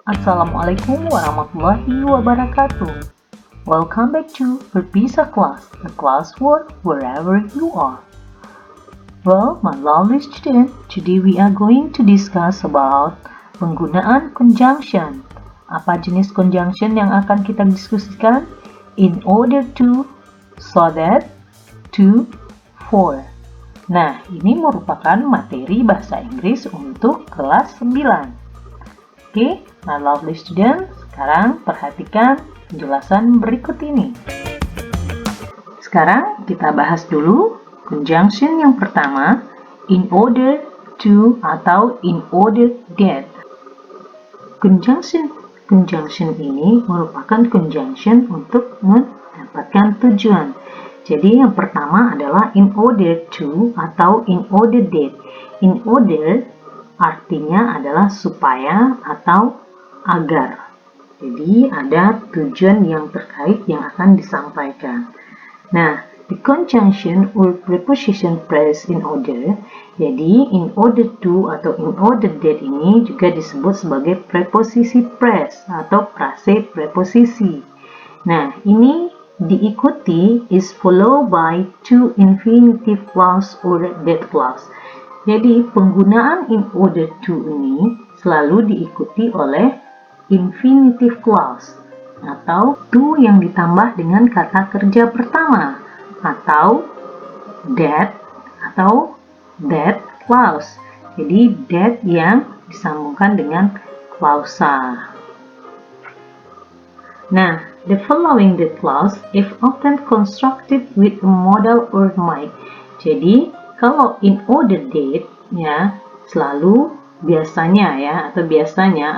Assalamualaikum warahmatullahi wabarakatuh. Welcome back to Berpisa Class, the class world wherever you are. Well, my lovely student, today we are going to discuss about penggunaan conjunction. Apa jenis conjunction yang akan kita diskusikan? In order to, so that, to, for. Nah, ini merupakan materi bahasa Inggris untuk kelas 9. Oke, my lovely student, sekarang perhatikan penjelasan berikut ini. Sekarang kita bahas dulu conjunction yang pertama, in order to atau in order that. Conjunction ini merupakan conjunction untuk mendapatkan tujuan. Jadi yang pertama adalah in order to atau in order that. In order artinya adalah supaya atau agar. Jadi ada tujuan yang terkait yang akan disampaikan. Nah, the conjunction or preposition phrase in order. Jadi in order to atau in order that ini juga disebut sebagai preposisi phrase atau frase preposisi. Nah, ini diikuti is followed by two infinitive clause or that clause. Jadi, penggunaan in order to ini selalu diikuti oleh infinitive clause atau to yang ditambah dengan kata kerja pertama atau that clause. Jadi, that yang disambungkan dengan klausa. Nah, the following that clause if often constructed with a modal or might. Jadi, kalau in order that ya selalu biasanya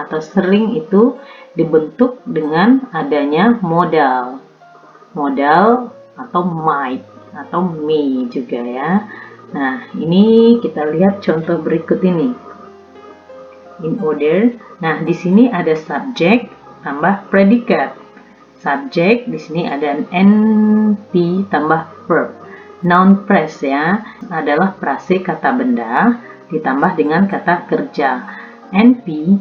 atau sering itu dibentuk dengan adanya modal atau might atau may juga ya. Nah, ini kita lihat contoh berikut ini. In order. Nah, di sini ada subject tambah predikat. Subject di sini ada NP tambah verb. Noun phrase ya adalah frase kata benda ditambah dengan kata kerja. NP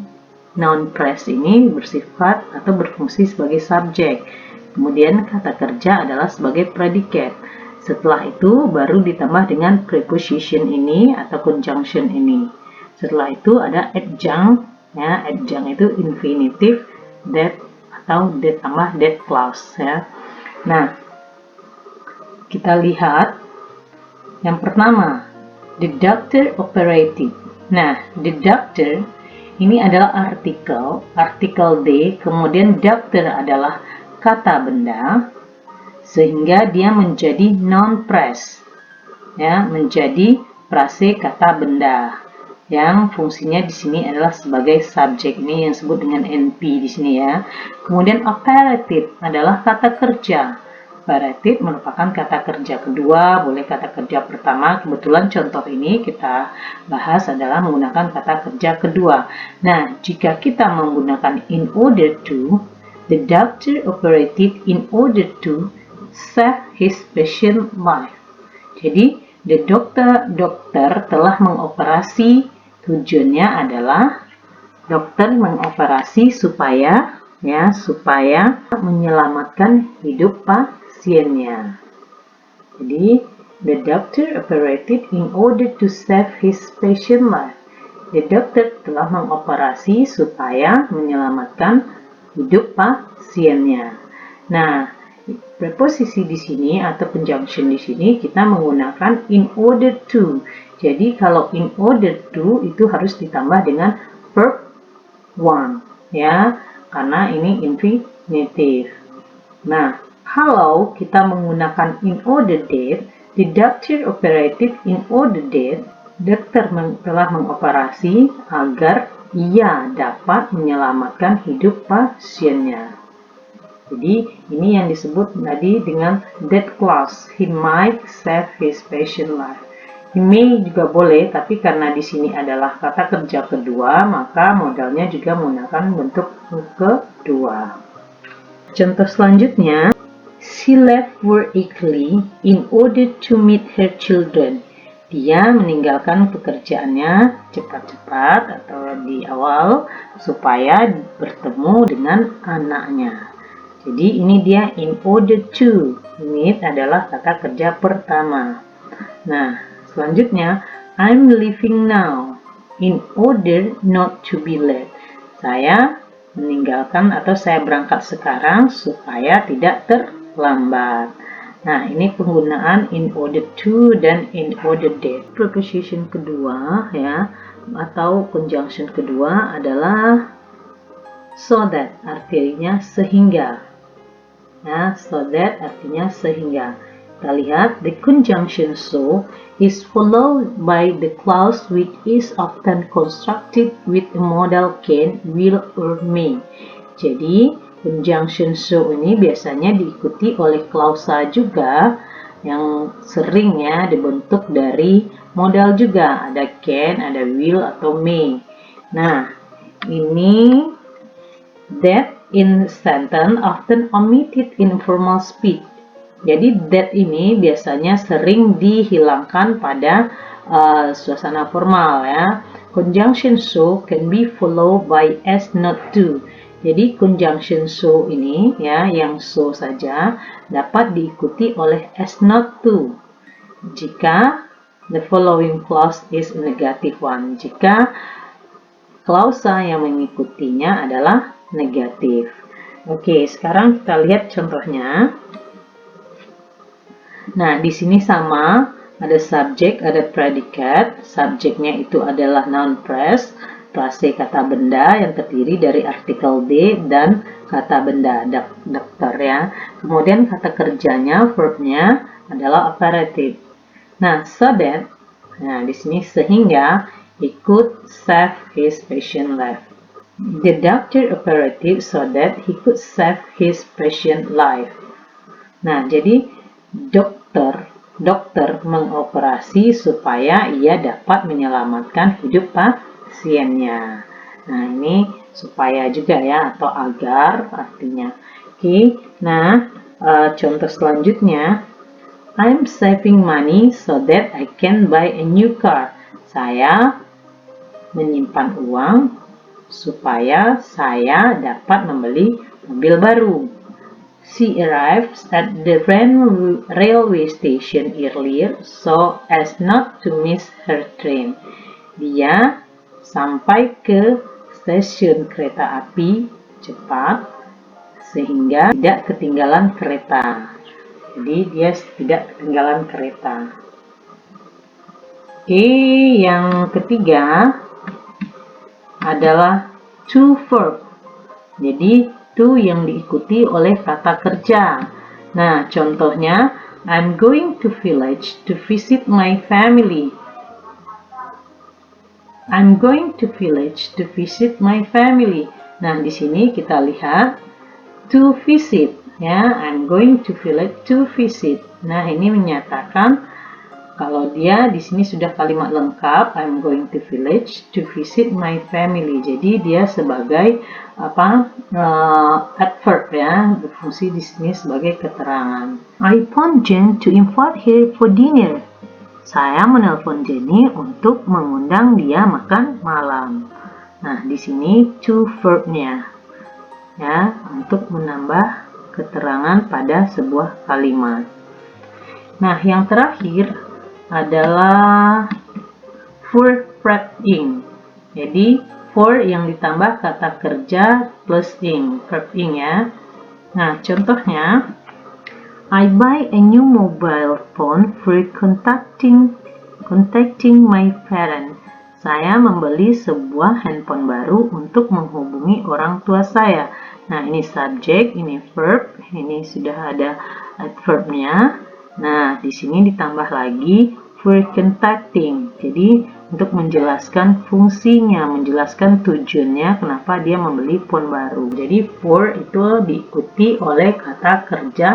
noun phrase ini bersifat atau berfungsi sebagai subjek. Kemudian kata kerja adalah sebagai predikat. Setelah itu baru ditambah dengan preposition ini atau conjunction ini. Setelah itu ada adjunct ya, adjunct itu infinitive that atau that tambah that clause ya. Nah, kita lihat yang pertama, the doctor operated. Nah, the doctor ini adalah artikel D, kemudian doctor adalah kata benda, sehingga dia menjadi noun phrase, ya, menjadi frase kata benda, yang fungsinya di sini adalah sebagai subjek. Ini yang disebut dengan NP di sini ya. Kemudian operated adalah kata kerja. Operated merupakan kata kerja kedua, boleh kata kerja pertama. Kebetulan contoh ini kita bahas adalah menggunakan kata kerja kedua. Nah, jika kita menggunakan in order to, the doctor operated in order to save his patient life. Jadi, the dokter telah mengoperasi, tujuannya adalah dokter mengoperasi supaya menyelamatkan hidup pasiennya. Jadi, the doctor operated in order to save his patient life. The doctor telah mengoperasi supaya menyelamatkan hidup pasiennya. Nah, preposisi di sini atau conjunction di sini kita menggunakan in order to. Jadi, kalau in order to itu harus ditambah dengan verb one ya, karena ini infinitive. Nah, kalau kita menggunakan in order that, the doctor operated in order that, dokter telah mengoperasi agar ia dapat menyelamatkan hidup pasiennya. Jadi, ini yang disebut tadi dengan that clause. He might save his patient life. He may juga boleh, tapi karena di sini adalah kata kerja kedua, maka modalnya juga menggunakan bentuk kedua. Contoh selanjutnya, she left work early in order to meet her children dia meninggalkan pekerjaannya cepat-cepat atau di awal supaya bertemu dengan anaknya. Jadi ini dia in order to. Ini adalah kata kerja pertama. Nah, selanjutnya I'm leaving now in order not to be late. Saya meninggalkan atau saya berangkat sekarang supaya tidak terlambat. Nah, ini penggunaan in order to dan in order that. Preposition kedua ya, atau conjunction kedua adalah so that, artinya sehingga. Ya, so that artinya sehingga. Kita lihat, the conjunction so is followed by the clause which is often constructed with a modal can, will, or may. Jadi, conjunction so ini biasanya diikuti oleh klausa juga yang sering ya dibentuk dari modal juga. Ada can, ada will, atau may. Nah, ini that in sentence often omitted in formal speech. Jadi that ini biasanya sering dihilangkan pada suasana formal ya. Conjunction so can be followed by as not to. Jadi conjunction so ini ya, yang so saja dapat diikuti oleh as not to jika the following clause is a negative one. Jika klausa yang mengikutinya adalah negatif. Oke, sekarang kita lihat contohnya. Nah, di sini sama, ada subjek, ada predikat. Subjeknya itu adalah noun phrase, frase kata benda yang terdiri dari artikel D dan kata benda, dokter ya. Kemudian kata kerjanya, verbnya adalah operative. Nah, so that, nah di sini sehingga he could save his patient life. The doctor operative so that he could save his patient life. Nah, jadi dokter mengoperasi supaya ia dapat menyelamatkan hidup pasiennya. Nah, ini supaya juga ya, atau agar artinya. Oke, nah contoh selanjutnya, I'm saving money so that I can buy a new car. Saya menyimpan uang supaya saya dapat membeli mobil baru. She arrives at the railway station earlier so as not to miss her train. Dia sampai ke stasiun kereta api cepat sehingga tidak ketinggalan kereta. Jadi dia tidak ketinggalan kereta. Oke, yang ketiga adalah to verb. Jadi to yang diikuti oleh kata kerja. Nah, contohnya, I'm going to village to visit my family. I'm going to village to visit my family. Nah, di sini kita lihat to visit ya. I'm going to village to visit. Nah, ini menyatakan kalau dia di sini sudah kalimat lengkap, I'm going to village to visit my family. Jadi dia sebagai adverb ya, berfungsi di sini sebagai keterangan. I phoned Jen to invite her for dinner. Saya menelpon Jenny untuk mengundang dia makan malam. Nah, di sini to verbnya ya, untuk menambah keterangan pada sebuah kalimat. Nah, yang terakhir adalah for ing. Jadi for yang ditambah kata kerja plus ing, verb ing ya. Nah, contohnya, I buy a new mobile phone for contacting my parents. Saya membeli sebuah handphone baru untuk menghubungi orang tua saya. Nah, ini subjek, ini verb, ini sudah ada adverbnya. Nah, di sini ditambah lagi for contacting. Jadi, untuk menjelaskan fungsinya, menjelaskan tujuannya kenapa dia membeli phone baru. Jadi, for itu diikuti oleh kata kerja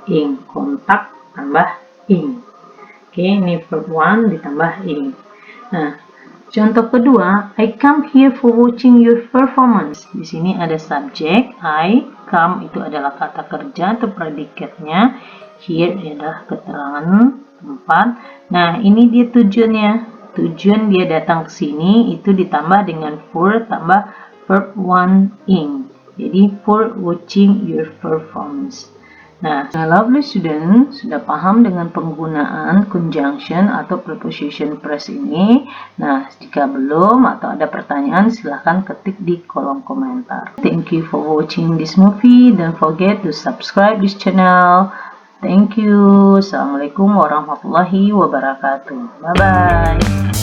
ing, kontak tambah ing. Oke, ini verb 1 ditambah ing. Nah, contoh kedua, I come here for watching your performance. Di sini ada subjek, I, come itu adalah kata kerja atau predikatnya. Here adalah keterangan tempat. Nah, ini dia tujuannya. Tujuan dia datang ke sini itu ditambah dengan for tambah verb one ing. Jadi for watching your performance. Nah, lovely student sudah paham dengan penggunaan conjunction atau preposition phrase ini. Nah, jika belum atau ada pertanyaan silahkan ketik di kolom komentar. Thank you for watching this movie. Don't forget to subscribe this channel. Thank you. Assalamualaikum warahmatullahi wabarakatuh. Bye-bye.